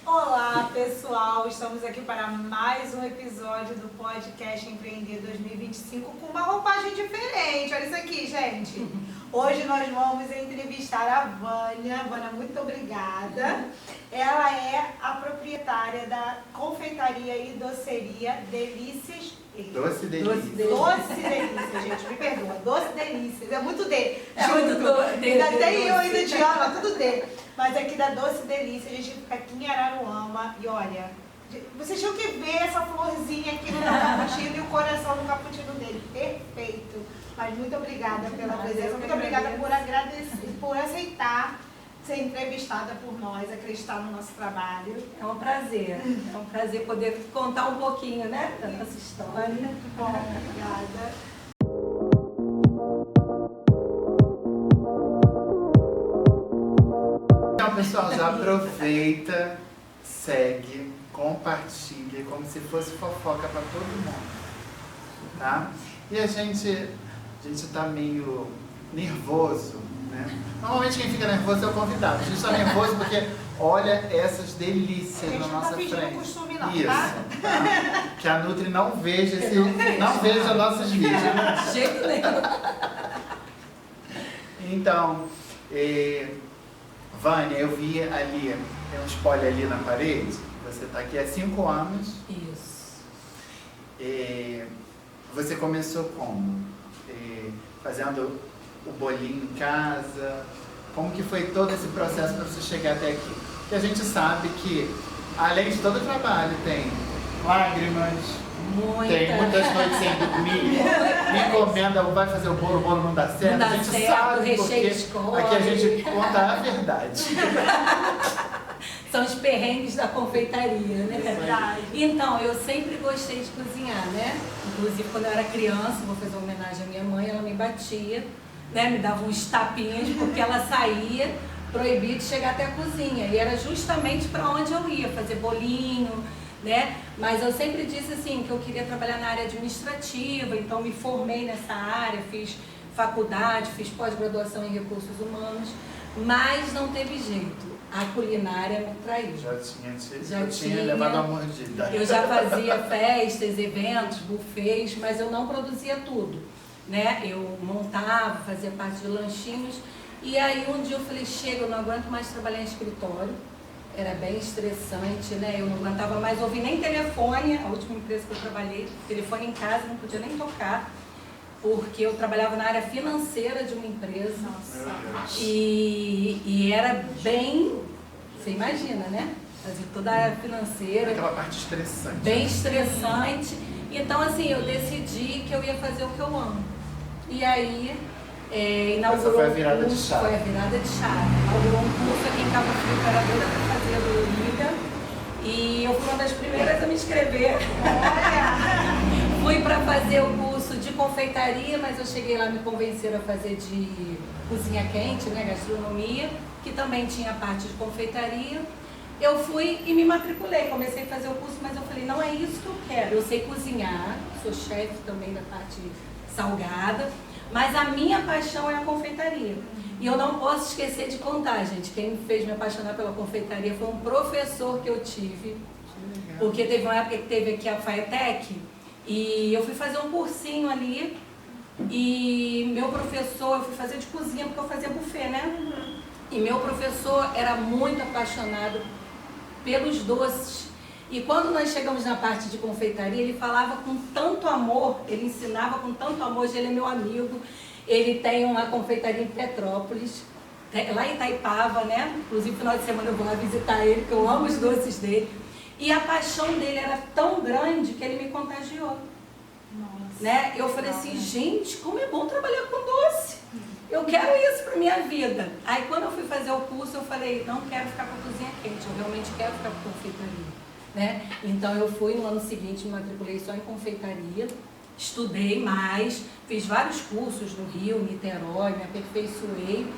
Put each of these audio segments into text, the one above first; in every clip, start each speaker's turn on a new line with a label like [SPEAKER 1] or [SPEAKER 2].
[SPEAKER 1] Olá, pessoal! Estamos aqui para mais um episódio do Podcast Empreender 2025 com uma roupagem diferente. Olha isso aqui, gente! Hoje nós vamos entrevistar a Vânia. Vânia, muito obrigada. Ela é a proprietária da confeitaria e doceria Delícias.
[SPEAKER 2] Doce Delícias.
[SPEAKER 1] Doce Delícias, gente, me perdoa. Doce Delícias, é muito D.
[SPEAKER 3] É muito D.
[SPEAKER 1] Ainda tem eu, ainda te amo, tudo D. Mas aqui da Doce Delícia, a gente fica aqui em Araruama e olha, vocês tinham que ver essa florzinha aqui no meu cappuccino e o coração no cappuccino dele. Perfeito. Mas muito obrigada pela presença, muito obrigada por agradecer, por aceitar ser entrevistada por nós, acreditar no nosso trabalho.
[SPEAKER 3] É um prazer poder contar um pouquinho, né, da nossa história.
[SPEAKER 1] Muito bom, obrigada.
[SPEAKER 2] Então, pessoal, já aproveita, segue, compartilha, como se fosse fofoca para todo mundo, tá? E a gente tá meio nervoso, né? Normalmente quem fica nervoso é o convidado. A gente tá nervoso porque olha essas delícias na nossa frente.
[SPEAKER 1] A gente não tá fingindo costume não,
[SPEAKER 2] isso,
[SPEAKER 1] tá?
[SPEAKER 2] Que a Nutri não veja não veja nossos vídeos.
[SPEAKER 3] De jeito nenhum.
[SPEAKER 2] Então, Vânia, eu vi ali, tem um spoiler ali na parede, você está aqui há 5 anos.
[SPEAKER 3] Isso.
[SPEAKER 2] Você começou como? Fazendo o bolinho em casa? Como que foi todo esse processo para você chegar até aqui? Porque a gente sabe que, além de todo o trabalho, tem lágrimas, tem muitas noites sem dormir, me encomenda, vai fazer o bolo não dá certo.
[SPEAKER 3] Não dá
[SPEAKER 2] a gente
[SPEAKER 3] certo,
[SPEAKER 2] sabe
[SPEAKER 3] o recheio
[SPEAKER 2] porque
[SPEAKER 3] escorre.
[SPEAKER 2] aqui a gente conta a verdade.
[SPEAKER 3] São os perrengues da confeitaria, né?
[SPEAKER 1] Verdade.
[SPEAKER 3] Então, eu sempre gostei de cozinhar, né? Inclusive, quando eu era criança, vou fazer uma homenagem à minha mãe, ela me batia, né? Me dava uns tapinhas, porque ela saía proibida de chegar até a cozinha. E era justamente para onde eu ia, fazer bolinho, né? Mas eu sempre disse assim, que eu queria trabalhar na área administrativa, então me formei nessa área, fiz faculdade, fiz pós-graduação em recursos humanos, mas não teve jeito. A culinária me traiu.
[SPEAKER 2] Já tinha levado a mordida.
[SPEAKER 3] Eu já fazia festas, eventos, buffets, mas eu não produzia tudo, né? Eu montava, fazia parte de lanchinhos. E aí um dia eu falei, chega, eu não aguento mais trabalhar em escritório. Era bem estressante, né? Eu não aguentava mais ouvir nem telefone. A última empresa que eu trabalhei, telefone em casa, não podia nem tocar. Porque eu trabalhava na área financeira de uma empresa.
[SPEAKER 1] Nossa.
[SPEAKER 3] E era bem, você imagina, né? Fazer toda a área financeira.
[SPEAKER 2] Aquela parte estressante.
[SPEAKER 3] Bem estressante. Então, assim, eu decidi que eu ia fazer o que eu amo. E aí, inaugurou
[SPEAKER 2] Essa foi a virada de chave.
[SPEAKER 3] Foi a virada de chave. Inaugurou um curso aqui em Cabo Frio, que era doida para fazer do Liga. E eu fui uma das primeiras a me inscrever. Fui para fazer o curso de confeitaria, mas eu cheguei lá, me convenceram a fazer de cozinha quente, né, gastronomia, que também tinha parte de confeitaria. Eu fui e me matriculei, comecei a fazer o curso, mas eu falei, não é isso que eu quero. Eu sei cozinhar, sou chefe também da parte salgada, mas a minha paixão é a confeitaria. E eu não posso esquecer de contar, gente, quem me fez me apaixonar pela confeitaria foi um professor que eu tive, porque teve uma época que teve aqui a FAETEC, e eu fui fazer um cursinho ali, e meu professor, eu fui fazer de cozinha, porque eu fazia buffet, né? E meu professor era muito apaixonado pelos doces. E quando nós chegamos na parte de confeitaria, ele falava com tanto amor, ele ensinava com tanto amor, hoje ele é meu amigo. Ele tem uma confeitaria em Petrópolis, lá em Itaipava, né? Inclusive, no final de semana eu vou lá visitar ele, porque eu amo os doces dele. E a paixão dele era tão grande que ele me contagiou.
[SPEAKER 1] Nossa.
[SPEAKER 3] Né? Eu falei assim, gente, como é bom trabalhar com doce. Eu quero isso para minha vida. Aí quando eu fui fazer o curso, eu falei, não quero ficar com a cozinha quente, eu realmente quero ficar com confeitaria. Né? Então eu fui no ano seguinte, me matriculei só em confeitaria, estudei mais, fiz vários cursos no Rio, Niterói, me aperfeiçoei.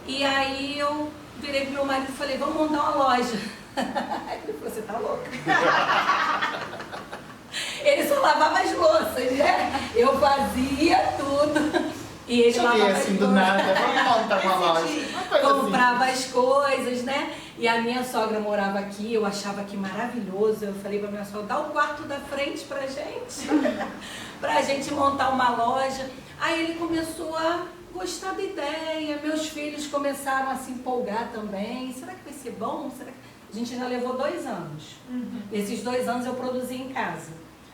[SPEAKER 3] E aí eu virei pro meu marido e falei, vamos montar uma loja. Ele falou, você tá louca? Ele só lavava as louças, né? Eu fazia tudo. E ele lavava
[SPEAKER 2] assim, do nada, vamos montar uma loja.
[SPEAKER 3] Comprava as coisas, né? E a minha sogra morava aqui, eu achava que maravilhoso. Eu falei pra minha sogra, dá o quarto da frente pra gente, pra gente montar uma loja. Aí ele começou a gostar da ideia, meus filhos começaram a se empolgar também. Será que vai ser bom? Será que... A gente ainda levou 2 anos. Nesses 2 anos eu produzi em casa.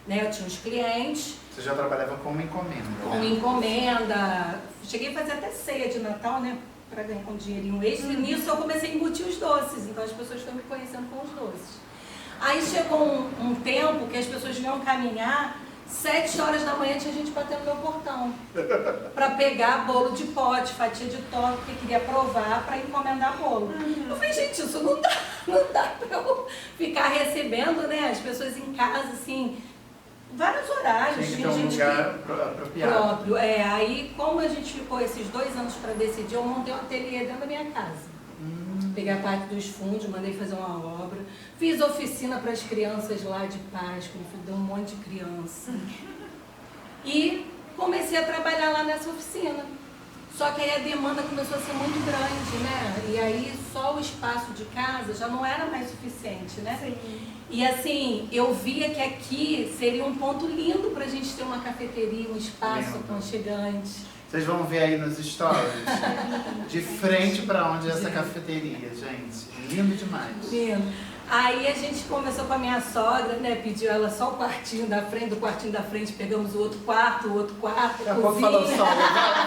[SPEAKER 3] Né? Eu tinha os clientes.
[SPEAKER 2] Você já trabalhava com uma encomenda,
[SPEAKER 3] Com
[SPEAKER 2] né?
[SPEAKER 3] encomenda. Cheguei a fazer até ceia de Natal, né? Para ganhar um dinheirinho extra. E nisso eu comecei a embutir os doces. Então as pessoas estão me conhecendo com os doces. Aí chegou um tempo que as pessoas vinham caminhar, 7 horas da manhã tinha gente batendo no meu portão. Para pegar bolo de pote, fatia de torta, porque queria provar para encomendar bolo. Eu falei, gente, isso não dá para eu ficar recebendo, né? As pessoas em casa, assim, vários horários.
[SPEAKER 2] Tinha que ter um lugar apropriado.
[SPEAKER 3] Próprio. Aí, como a gente ficou esses 2 anos para decidir, eu montei um ateliê dentro da minha casa. Peguei a parte dos fundos, mandei fazer uma obra. Fiz oficina para as crianças lá de Páscoa, deu um monte de criança. E comecei a trabalhar lá nessa oficina. Só que aí a demanda começou a ser muito grande, né? E aí só o espaço de casa já não era mais suficiente, né?
[SPEAKER 1] Sim.
[SPEAKER 3] E assim, eu via que aqui seria um ponto lindo para a gente ter uma cafeteria, um espaço aconchegante.
[SPEAKER 2] Vocês vão ver aí nos stories, de frente para onde é essa cafeteria, gente. Lindo demais.
[SPEAKER 3] Lindo. Aí a gente começou com a minha sogra, né? Pediu ela só o quartinho da frente, do quartinho da frente pegamos o outro quarto,
[SPEAKER 2] Daqui a pouco falou, sogra,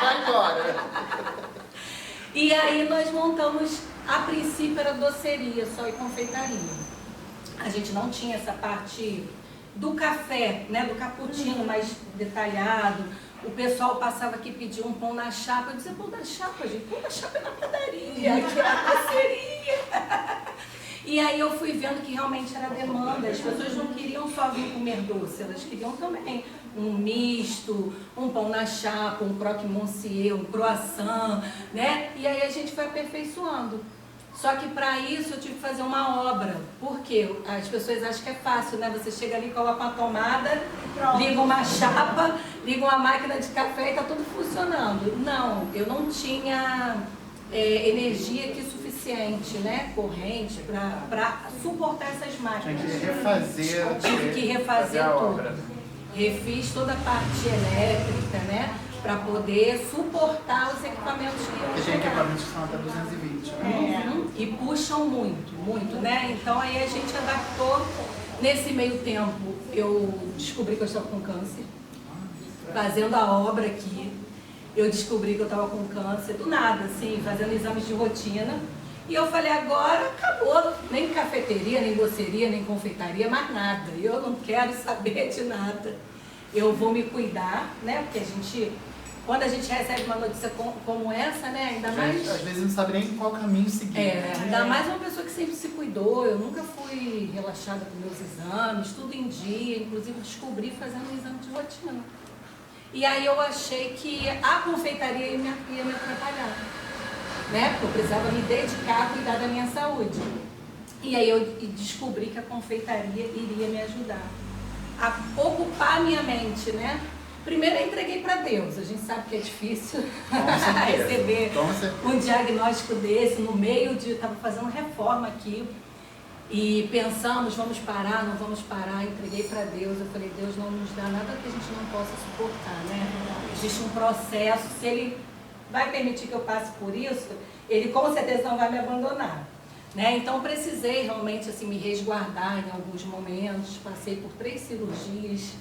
[SPEAKER 2] vai embora.
[SPEAKER 3] E aí nós montamos, a princípio era doceria, só e confeitaria. A gente não tinha essa parte do café, né? Do cappuccino mais detalhado. O pessoal passava aqui e pedia um pão na chapa. Eu dizia, pão na chapa, gente. Pão na chapa é na padaria, aqui é na doceria. E aí eu fui vendo que realmente era demanda. As pessoas não queriam só vir comer doce, elas queriam também um misto, um pão na chapa, um croque monsieur, um croissant, né? E aí a gente foi aperfeiçoando. Só que para isso eu tive que fazer uma obra. Por quê? As pessoas acham que é fácil, né? Você chega ali, coloca uma tomada, liga uma chapa, liga uma máquina de café e está tudo funcionando. Não, eu não tinha energia aqui suficiente, né? Corrente, para suportar essas máquinas.
[SPEAKER 2] Tinha que refazer.
[SPEAKER 3] Eu tive que refazer
[SPEAKER 2] a
[SPEAKER 3] tudo.
[SPEAKER 2] obra.
[SPEAKER 3] Refiz toda a parte elétrica, né? Para poder suportar os equipamentos que iam
[SPEAKER 2] Porque tem
[SPEAKER 3] chegar.
[SPEAKER 2] equipamentos que são até 220, né?
[SPEAKER 3] E puxam muito, muito, né? Então aí a gente adaptou. Nesse meio tempo, eu descobri que eu estava com câncer. Fazendo a obra aqui, eu descobri que eu estava com câncer, do nada, assim, fazendo exames de rotina. E eu falei, agora acabou, nem cafeteria, nem doceria, nem confeitaria, mais nada. Eu não quero saber de nada. Eu vou me cuidar, né? Porque quando a gente recebe uma notícia como essa, né? Ainda mais...
[SPEAKER 2] Às vezes não sabe nem qual caminho seguir.
[SPEAKER 3] Ainda mais uma pessoa que sempre se cuidou. Eu nunca fui relaxada com meus exames, tudo em dia. Inclusive descobri fazendo um exame de rotina. E aí eu achei que a confeitaria ia me atrapalhar, né? Porque eu precisava me dedicar a cuidar da minha saúde. E aí eu descobri que a confeitaria iria me ajudar a ocupar a minha mente, né? Primeiro eu entreguei para Deus. A gente sabe que é difícil receber um diagnóstico desse no meio de... Estava fazendo reforma aqui e pensamos, vamos parar, não vamos parar. Entreguei para Deus. Eu falei, Deus não nos dá nada que a gente não possa suportar, né? Existe um processo. Se Ele vai permitir que eu passe por isso, Ele com certeza não vai me abandonar. Né? Então precisei realmente assim, me resguardar em alguns momentos. Passei por 3 cirurgias,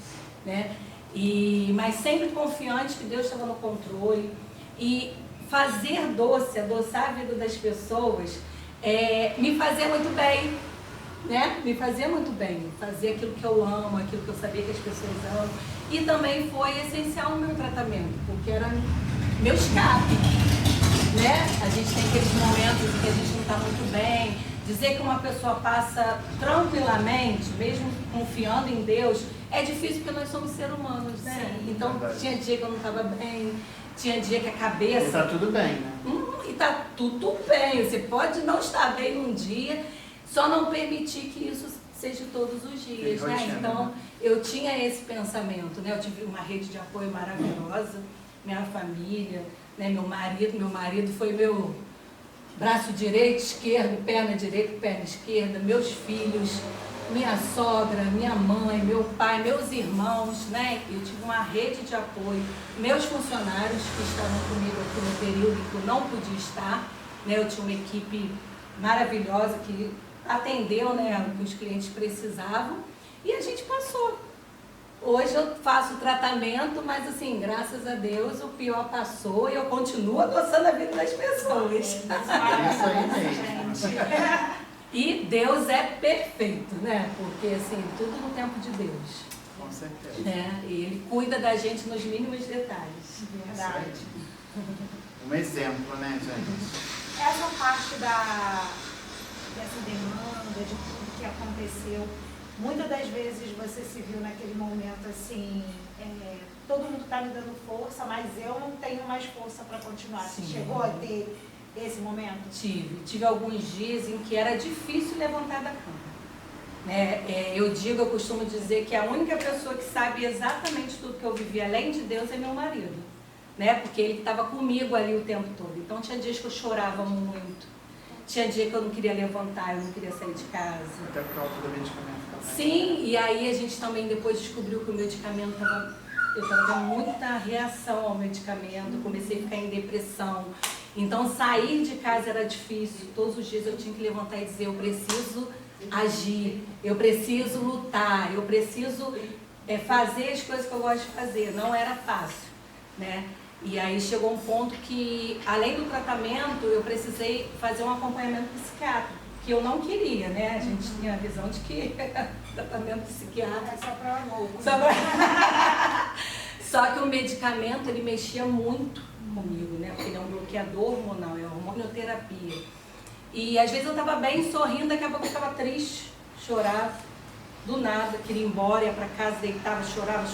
[SPEAKER 3] né? Mas sempre confiante que Deus estava no controle. E fazer doce, adoçar a vida das pessoas, me fazia muito bem, né? Me fazia muito bem. Fazer aquilo que eu amo, aquilo que eu sabia que as pessoas amam. E também foi essencial no meu tratamento, porque era meu escape, né? A gente tem aqueles momentos em que a gente não está muito bem. Dizer que uma pessoa passa tranquilamente, mesmo confiando em Deus, é difícil porque nós somos seres humanos, né?
[SPEAKER 1] Sim,
[SPEAKER 3] então
[SPEAKER 2] verdade.
[SPEAKER 3] tinha dia que eu não estava bem, tinha dia que a cabeça...
[SPEAKER 2] E tá tudo bem, né?
[SPEAKER 3] E tá tudo bem, você pode não estar bem num dia, só não permitir que isso seja todos os dias, né?
[SPEAKER 2] Rotina,
[SPEAKER 3] Então
[SPEAKER 2] né?
[SPEAKER 3] eu tinha esse pensamento, né? Eu tive uma rede de apoio maravilhosa, minha família, né? Meu marido foi meu braço direito, esquerdo, perna direita, perna esquerda, meus filhos, minha sogra, minha mãe, meu pai, meus irmãos, né? Eu tive uma rede de apoio, meus funcionários que estavam comigo aqui no período que eu não podia estar, né? Eu tinha uma equipe maravilhosa que atendeu, né, o que os clientes precisavam e a gente passou. Hoje eu faço tratamento, mas assim, graças a Deus o pior passou e eu continuo adoçando a vida das pessoas.
[SPEAKER 2] Isso aí mesmo.
[SPEAKER 3] E Deus é perfeito, né? Porque assim, tudo no tempo de Deus.
[SPEAKER 2] Com certeza.
[SPEAKER 3] Né? E Ele cuida da gente nos mínimos detalhes.
[SPEAKER 1] Verdade.
[SPEAKER 2] Um exemplo, né, gente?
[SPEAKER 1] Essa parte dessa demanda, de tudo que aconteceu, muitas das vezes você se viu naquele momento assim, todo mundo está me dando força, mas eu não tenho mais força para continuar. Você
[SPEAKER 3] Sim.
[SPEAKER 1] chegou a ter esse momento?
[SPEAKER 3] Tive alguns dias em que era difícil levantar da cama. Né? Eu costumo dizer que a única pessoa que sabe exatamente tudo que eu vivi, além de Deus, é meu marido. Né? Porque ele estava comigo ali o tempo todo. Então tinha dias que eu chorava muito. Tinha dia que eu não queria levantar, eu não queria sair de casa.
[SPEAKER 2] Até por causa do medicamento também.
[SPEAKER 3] Sim, e aí a gente também depois descobriu que o medicamento eu estava tendo muita reação ao medicamento, comecei a ficar em depressão. Então sair de casa era difícil, todos os dias eu tinha que levantar e dizer, eu preciso agir, eu preciso lutar, eu preciso fazer as coisas que eu gosto de fazer, não era fácil, né? E aí chegou um ponto que, além do tratamento, eu precisei fazer um acompanhamento psiquiátrico, que eu não queria, né? A gente tinha a visão de que tratamento psiquiátrico
[SPEAKER 1] É só para louco.
[SPEAKER 3] Só que o medicamento, ele mexia muito comigo, né? Porque ele é um bloqueador hormonal, é hormonioterapia. E às vezes eu estava bem sorrindo, daqui a pouco eu estava triste, chorava, do nada, queria ir embora, ia para casa, deitava, chorava.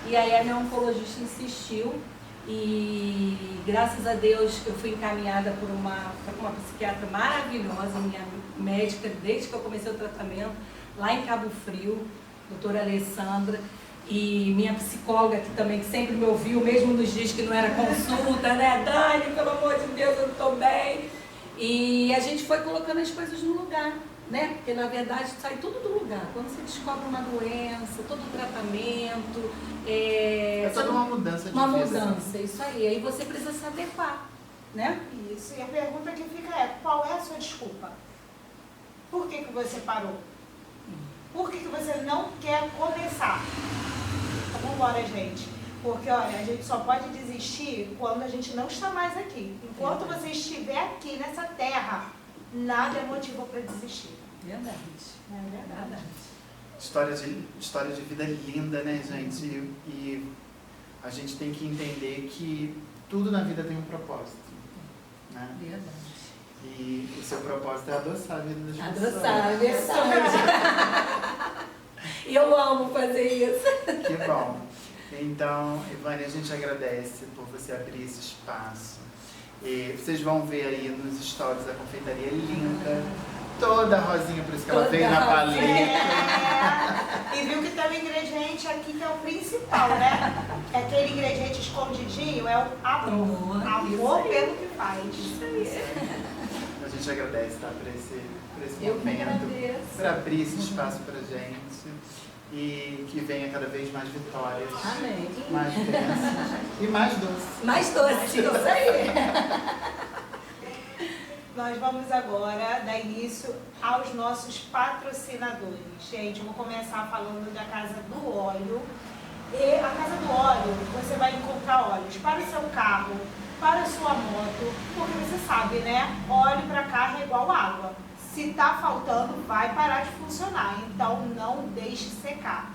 [SPEAKER 3] E aí a minha oncologista insistiu e graças a Deus eu fui encaminhada por uma psiquiatra maravilhosa, minha médica, desde que eu comecei o tratamento, lá em Cabo Frio, doutora Alessandra. E minha psicóloga aqui também, que sempre me ouviu, mesmo nos dias que não era consulta, né? Dani, pelo amor de Deus, eu não estou bem. E a gente foi colocando as coisas no lugar, né? Porque na verdade sai tudo do lugar. Quando você descobre uma doença, todo o tratamento.
[SPEAKER 2] É toda uma mudança de vida.
[SPEAKER 3] Uma mudança, isso aí. Aí você precisa se adequar, né?
[SPEAKER 1] Isso. E a pergunta que fica é, qual é a sua desculpa? Por que você parou? Por que você não quer começar? Então, vamos embora, gente. Porque, olha, a gente só pode desistir quando a gente não está mais aqui. Enquanto você estiver aqui nessa terra, nada é motivo para desistir.
[SPEAKER 3] Verdade.
[SPEAKER 1] É verdade.
[SPEAKER 2] História de vida linda, né, gente? E a gente tem que entender que tudo na vida tem um propósito, né?
[SPEAKER 3] Verdade.
[SPEAKER 2] E o seu propósito é adoçar a vida das pessoas.
[SPEAKER 3] Adoçar, é verdade. E eu amo fazer isso.
[SPEAKER 2] Que bom. Então, Ivânia, a gente agradece por você abrir esse espaço. E vocês vão ver aí nos stories a confeitaria linda, toda rosinha, por isso que ela veio na paleta.
[SPEAKER 1] E viu que tem um ingrediente aqui que é o principal, né? Aquele ingrediente escondidinho é o amor. Amor pelo que faz.
[SPEAKER 3] Isso aí.
[SPEAKER 2] A gente agradece, tá? Por esse
[SPEAKER 3] Eu que
[SPEAKER 2] momento,
[SPEAKER 3] agradeço.
[SPEAKER 2] por abrir esse espaço pra gente. E que venha cada vez mais vitórias,
[SPEAKER 3] Amém.
[SPEAKER 2] mais bênçãos e mais doces.
[SPEAKER 3] Mais doce, isso aí.
[SPEAKER 1] Nós vamos agora dar início aos nossos patrocinadores. Gente, eu vou começar falando da Casa do Óleo. E a Casa do Óleo, você vai encontrar óleos para o seu carro, para a sua moto, porque você sabe, né? Óleo para carro é igual água. Se está faltando, vai parar de funcionar. Então, não deixe secar.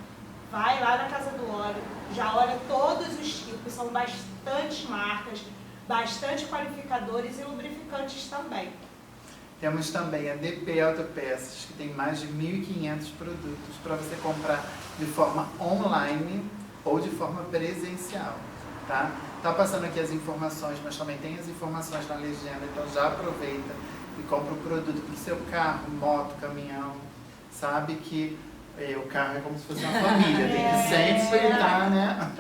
[SPEAKER 1] Vai lá na Casa do Óleo, já olha todos os tipos, são bastante marcas, bastante qualificadores e lubrificantes também.
[SPEAKER 2] Temos também a DP Autopeças, que tem mais de 1.500 produtos para você comprar de forma online ou de forma presencial, tá? Tá passando aqui as informações, mas também tem as informações na legenda, então já aproveita e compra o produto para o seu carro, moto, caminhão. Sabe que o carro é como se fosse uma família, tem que sempre estar, né?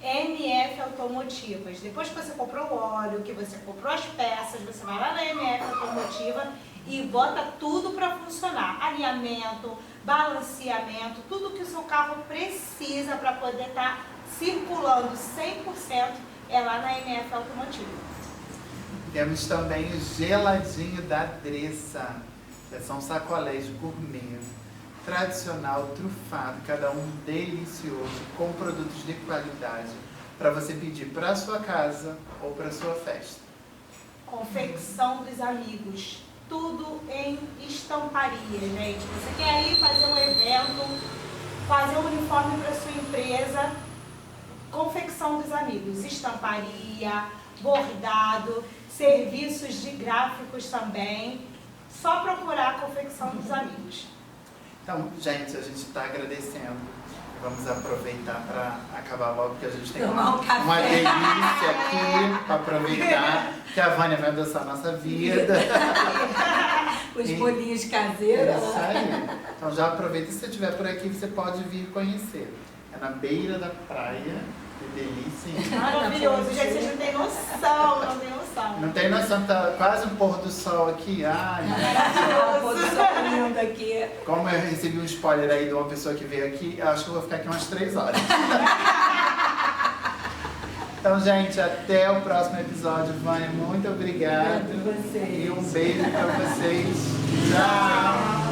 [SPEAKER 1] MF Automotivas. Depois que você comprou o óleo, que você comprou as peças, você vai lá na MF Automotiva e bota tudo para funcionar. Alinhamento, balanceamento, tudo que o seu carro precisa para poder estar circulando 100% é lá na MF Automotiva.
[SPEAKER 2] Temos também o geladinho da Dressa. São sacolés gourmet, tradicional, trufado, cada um delicioso, com produtos de qualidade, para você pedir para sua casa ou para sua festa.
[SPEAKER 1] Confecção dos amigos, tudo em estamparia, gente. Você quer ir fazer um evento, fazer um uniforme para sua empresa, confecção dos amigos, estamparia, bordado, serviços de gráficos também. Só procurar a confecção dos amigos.
[SPEAKER 2] Então, gente, a gente está agradecendo. Vamos aproveitar para acabar logo, porque a gente tem uma delícia aqui para aproveitar, que a Vânia vai adoçar a nossa vida.
[SPEAKER 3] Os bolinhos caseiros.
[SPEAKER 2] É isso aí. Então já aproveita, se você estiver por aqui, você pode vir conhecer. É na beira da praia, que delícia, hein?
[SPEAKER 1] Maravilhoso, gente, vocês não têm noção, não tem noção.
[SPEAKER 2] Não tem noção, tá quase um pôr do sol aqui. Ai,
[SPEAKER 3] Lindo aqui.
[SPEAKER 2] como eu recebi um spoiler aí de uma pessoa que veio aqui, eu acho que eu vou ficar aqui umas 3 horas. Então, gente, até o próximo episódio. Vânia, muito obrigado.
[SPEAKER 3] Obrigada a vocês.
[SPEAKER 2] E um beijo pra vocês. Tchau!